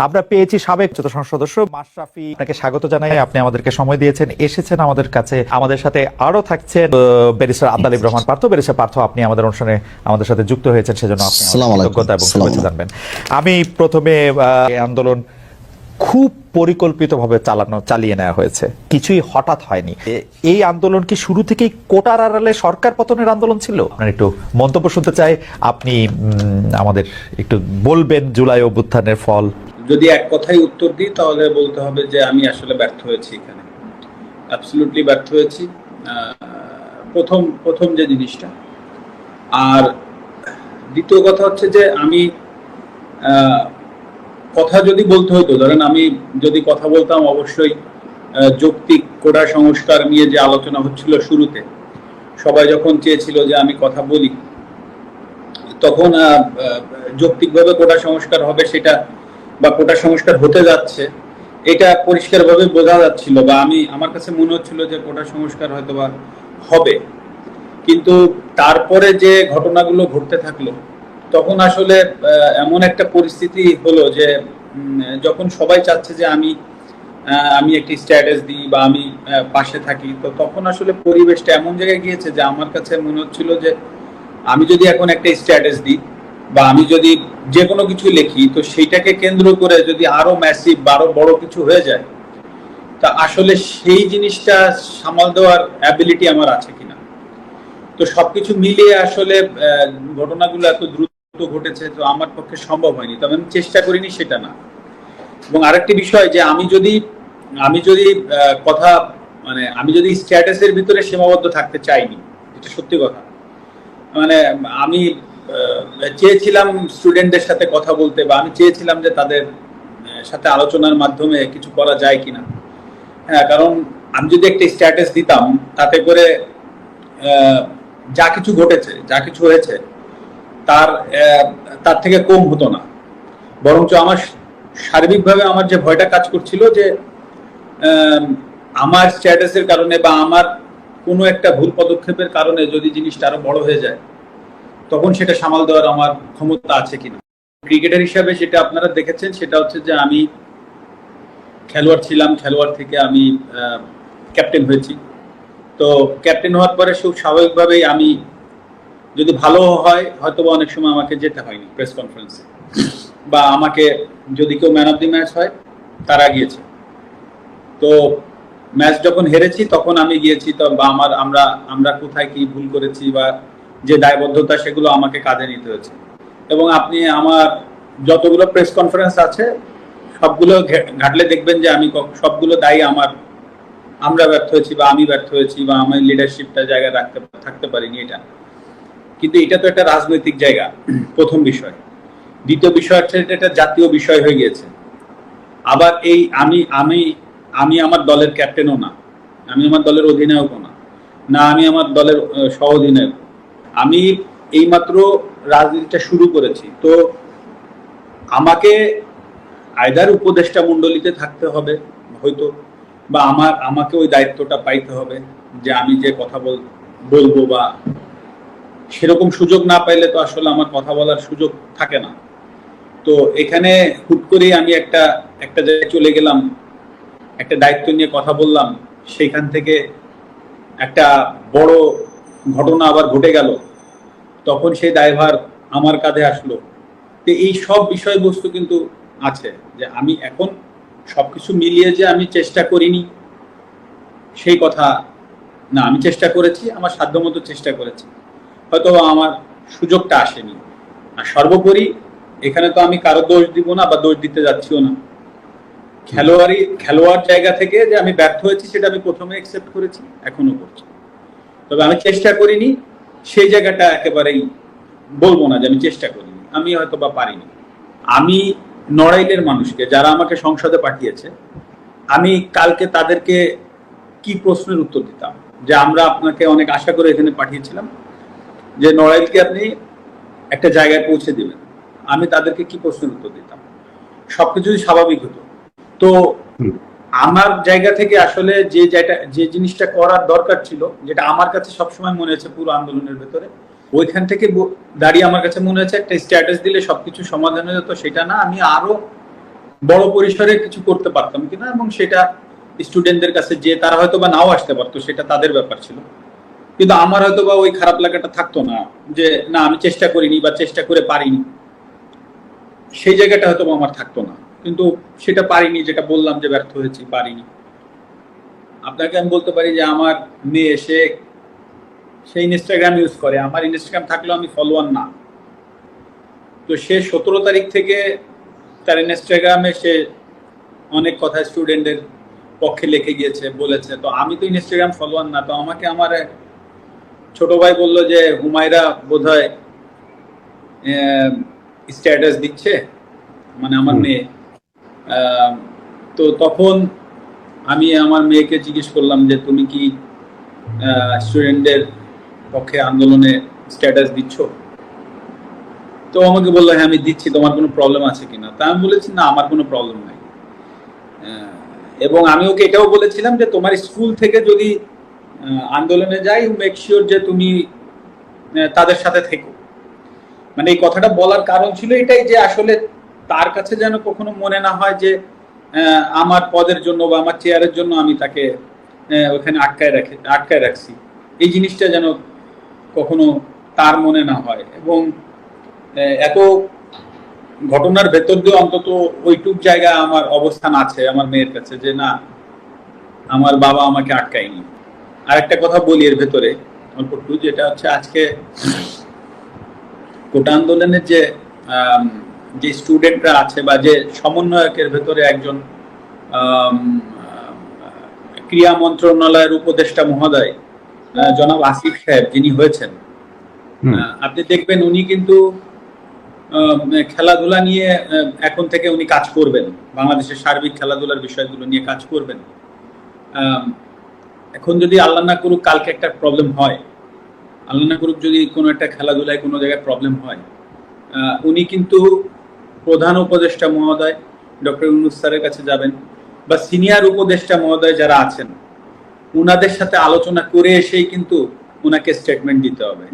আমরা পেয়েছি সাবেক যত সংসদ সদস্য মাশরাফি, আপনাকে স্বাগত জানাই। আপনি আমাদেরকে সময় দিয়েছেন, এসেছেন আমাদের কাছে। আমাদের সাথে আরো থাকছেন ব্যারিস্টার আব্দুল রহমান পার্থ। ব্যারিস্টার পার্থ, আপনি আমাদের অনুষ্ঠানে আমাদের সাথে যুক্ত হয়েছেন, সেজন্য আপনি কৃতজ্ঞতা এবং শুভেচ্ছা জানবেন। আমি প্রথমে আন্দোলন খুব পরিকল্পিতভাবে চালিয়ে নেওয়া হয়েছে, কিছুই হঠাৎ হয়নি। এই আন্দোলন কি শুরু থেকেই কোটার আড়ালে সরকার পতনের আন্দোলন ছিল? আপনার একটু মন্তব্য শুনতে চাই। আপনি আমাদের একটু বলবেন জুলাই অভ্যুত্থানের ফল। যদি এক কথাই উত্তর দিই তাহলে বলতে হবে যে আমি আসলে ব্যর্থ হয়েছি, এখানে অ্যাবসলিউটলি ব্যর্থ হয়েছি। প্রথম যে জিনিসটা, আর দ্বিতীয় কথা হচ্ছে যে আমি কথা যদি বলতে হতো, ধরেন আমি যদি কথা বলতাম, অবশ্যই যৌক্তিক কোটা সংস্কার নিয়ে যে আলোচনা হচ্ছিল শুরুতে, সবাই যখন চেয়েছিল যে আমি কথা বলি, তখন যৌক্তিকভাবে কোটা সংস্কার হবে সেটা, বা কোটা সংস্কার হতে যাচ্ছে এটা পরিষ্কারভাবে বোঝা যাচ্ছিল, বা আমার কাছে মনে হচ্ছিল যে কোটা সংস্কার হয়তো বা হবে। কিন্তু তারপরে যে ঘটনাগুলো ঘটতে থাকলো, তখন আসলে এমন একটা পরিস্থিতি হলো যে যখন সবাই চাচ্ছে যে আমি একটি স্ট্যাটাস দিই বা আমি পাশে থাকি, তো তখন আসলে পরিবেশটা এমন জায়গায় গিয়েছে যে আমার কাছে মনে হচ্ছিল যে আমি যদি এখন একটা স্ট্যাটাস দিই বা আমি যদি যে কোনো কিছু লিখি, তো সেইটাকে কেন্দ্র করে যদি আরো ম্যাসিভ বা আরো বড় কিছু হয়ে যায়, তা আসলে সেই জিনিসটা সামাল দেওয়ার অ্যাবিলিটি আমার আছে কিনা। তো সবকিছু মিলিয়ে আসলে ঘটনাগুলো এত দ্রুত ঘটেছে, তো আমার পক্ষে সম্ভব হয়নি, তবে আমি চেষ্টা করিনি সেটা না। এবং আরেকটি বিষয় যে আমি যদি কথা আমি যদি স্ট্যাটাসের ভিতরে সীমাবদ্ধ থাকতে চাইনি, এটা সত্যি কথা। আমি চেয়েছিলাম স্টুডেন্টদের সাথে কথা বলতে, বা আমি চেয়েছিলাম যে তাদের সাথে আলোচনার মাধ্যমে কিছু করা যায় কিনা। হ্যাঁ, কারণ আমি যদি একটা স্ট্যাটাস দিতাম, তাতে করে যা কিছু ঘটেছে, যা কিছু হয়েছে, তার থেকে কম হতো না। বরঞ্চ আমার সার্বিকভাবে আমার যে ভয়টা কাজ করছিল যে আমার স্ট্যাটাসের কারণে বা আমার কোনো একটা ভুল পদক্ষেপের কারণে যদি জিনিসটা আরো বড় হয়ে যায়, তখন সেটা সামাল দেওয়ার আমার ক্ষমতা আছে কিনা। ক্রিকেটার হিসাবে যেটা আপনারা দেখেছেন সেটা হচ্ছে যে আমি খেলোয়াড় ছিলাম, খেলোয়াড় থেকে আমি ক্যাপ্টেন হয়েছি। তো ক্যাপ্টেন হওয়ার পরে খুব স্বাভাবিকভাবেই আমি যদি ভালো হয়, হয়তো অনেক সময় আমাকে যেতে হয়নি প্রেস কনফারেন্সে, বা আমাকে যদি কেউ ম্যান অফ দি ম্যাচ হয়, তারা গিয়েছে। তো ম্যাচ যখন হেরেছি তখন আমি গিয়েছি, তো বা আমরা কোথায় কি ভুল করেছি বা যে দায়বদ্ধতা, সেগুলো আমাকে কাঁধে নিতে হয়েছে। এবং আপনি আমার যতগুলো প্রেস কনফারেন্স আছে সবগুলো ঘাটলে দেখবেন যে আমি সবগুলো দায়ী আমরা ব্যর্থ হয়েছি, বা আমি ব্যর্থ হয়েছি, বা আমার লিডারশিপটা জায়গায় থাকতে পারিনি, এটা। কিন্তু এটা তো একটা রাজনৈতিক জায়গা, প্রথম বিষয়। দ্বিতীয় বিষয় হচ্ছে এটা জাতীয় বিষয় হয়ে গিয়েছে। আবার এই আমি আমার দলের ক্যাপ্টেনও না, আমি আমার দলের অধিনায়কও না, আমি আমার দলের সহ অধিনায়ক। আমি এইমাত্র রাজনীতিটা শুরু করেছি। তো আমাকে আইদার উপদেষ্টা মণ্ডলীতে থাকতে হবে হয়তো, বা আমাকে ওই দায়িত্বটা পাইতে হবে যে আমি যে কথা বলবো, বা সেরকম সুযোগ না পাইলে তো আসলে আমার কথা বলার সুযোগ থাকে না। তো এখানে হুট করেই আমি একটা জায়গায় চলে গেলাম, একটা দায়িত্ব নিয়ে কথা বললাম, সেইখান থেকে একটা বড় ঘটনা আবার ঘটে গেল, তখন সেই দায়ভার আমার কাঁধে আসলো। তো এই সব বিষয়বস্তু কিন্তু আছে যে আমি এখন সবকিছু মিলিয়ে যে আমি চেষ্টা করিনি সেই কথা না, আমি চেষ্টা করেছি, আমার সাধ্যমতো চেষ্টা করেছি, হয়তো আমার সুযোগটা আসেনি। আর সর্বোপরি এখানে তো আমি কারো দোষ দিব না বা দোষ দিতে যাচ্ছিও না। খেলোয়াড় জায়গা থেকে যে আমি ব্যর্থ হয়েছি সেটা আমি প্রথমে অ্যাকসেপ্ট করেছি, এখনো করছি। তবে আমি চেষ্টা করিনি সেই জায়গাটা একেবারেই বলবো না যে আমি চেষ্টা করিনি, আমি হয়তো বা পারিনি। আমি নড়াইলের মানুষকে, যারা আমাকে সংসদে পাঠিয়েছে, আমি কালকে তাদেরকে কি প্রশ্নের উত্তর দিতাম যে আমরা আপনাকে অনেক আশা করে এখানে পাঠিয়েছিলাম যে নড়াইলকে আপনি একটা জায়গায় পৌঁছে দিবেন, আমি তাদেরকে কি প্রশ্নের উত্তর দিতাম? সবকিছু স্বাভাবিক হতো। তো আমার জায়গা থেকে আসলে যে জিনিসটা করার দরকার ছিল, যেটা আমার কাছে সবসময় মনে হয়েছে পুরো আন্দোলনের ভেতরে, ওইখান থেকে দাঁড়িয়ে আমার কাছে মনে হয়েছে একটা স্ট্যাটাস দিলে সবকিছু সমাধান হয়ে যেত, সেটা না, আমি আরো বড় পরিসরে কিছু করতে পারতাম কিনা, এবং সেটা স্টুডেন্টদের কাছে যে তারা হয়তো বা নাও আসতে পারতো, সেটা তাদের ব্যাপার ছিল। কিন্তু আমার হয়তো বা ওই খারাপ লাগাটা থাকতো না যে না আমি চেষ্টা করিনি বা চেষ্টা করে পারিনি, সেই জায়গাটা হয়তো আমার থাকতো না। কিন্তু সেটা পারিনি, যেটা বললাম যে ব্যর্থ হয়েছি, পারিনি। আপনাকে আমি বলতে পারি যে আমার মেয়ে সে ইনস্টাগ্রাম ইউজ করে, আমার ইনস্টাগ্রাম থাকলেও আমি ফলোয়ার না। তো সে 17 তারিখ থেকে তার ইনস্টাগ্রামে সে অনেক কথা স্টুডেন্টদের পক্ষে লিখে গিয়েছে, বলেছে। তো আমি তো ইনস্টাগ্রাম ফলোয়ার না, তো আমাকে আমার এক ছোট ভাই বলল যে হুমায়রা বোধহয় স্ট্যাটাস দিচ্ছে, মানে আমার মেয়ে। তো তখন আমি আমার মেয়েকে জিজ্ঞেস করলাম যে তুমি কি স্টুডেন্টদের পক্ষে আন্দোলনে স্ট্যাটাস দিচ্ছ? তো আমাকে বললো হ্যাঁ আমি দিচ্ছি, তোমার কোনো প্রবলেম আছে কিনা? তা আমি বলেছি না, আমার কোনো প্রবলেম নাই। এবং আমি ওকে এটাও বলেছিলাম যে তোমার স্কুল থেকে যদি আন্দোলনে যাই, মেক শিওর যে তুমি তাদের সাথে থেকো। মানে এই কথাটা বলার কারণ ছিল এটাই, যে আসলে তার কাছে যেন কখনো মনে না হয় যে আমার পদের জন্য বা আমার চেয়ারের জন্য আমি তাকে ওখানে আটকায় রাখছি। এই জিনিসটা যেন কখনো তার মনে না হয়। এবং এত ঘটনার ভেতর দিয়ে অন্তত ওইটুক জায়গায় আমার অবস্থান আছে আমার মেয়ের কাছে, যে না আমার বাবা আমাকে আটকায়নি। আর একটা কথা বলি এর ভেতরে অল্প একটু, যেটা হচ্ছে আজকে কোটা আন্দোলনের যে স্টুডেন্টরা আছে বা যে সমন্বয়কের ভেতরে একজন ক্রীড়া মন্ত্রণালয়ের উপদেষ্টা মহোদয় জনাব আসিফ সাহেব যিনি হয়েছেন, আপনি দেখবেন উনি কিন্তু খেলাধুলা নিয়ে এখন থেকে উনি কাজ করবেন, বাংলাদেশের সার্বিক খেলাধুলার বিষয়গুলো নিয়ে কাজ করবেন। এখন যদি আল্লাহ না করুক কালকে একটা প্রবলেম হয়, আল্লাহ না করুক যদি কোনো একটা খেলাধুলায় কোনো জায়গায় প্রবলেম হয়, উনি কিন্তু প্রধান উপদেষ্টা মহোদয় ডক্টর ইউনূস স্যারের কাছে যাবেন, বা সিনিয়র উপদেষ্টা মহোদয় যারা আছেন উনাদের সাথে আলোচনা করে এসেই কিন্তু উনাকে স্টেটমেন্ট দিতে হবে।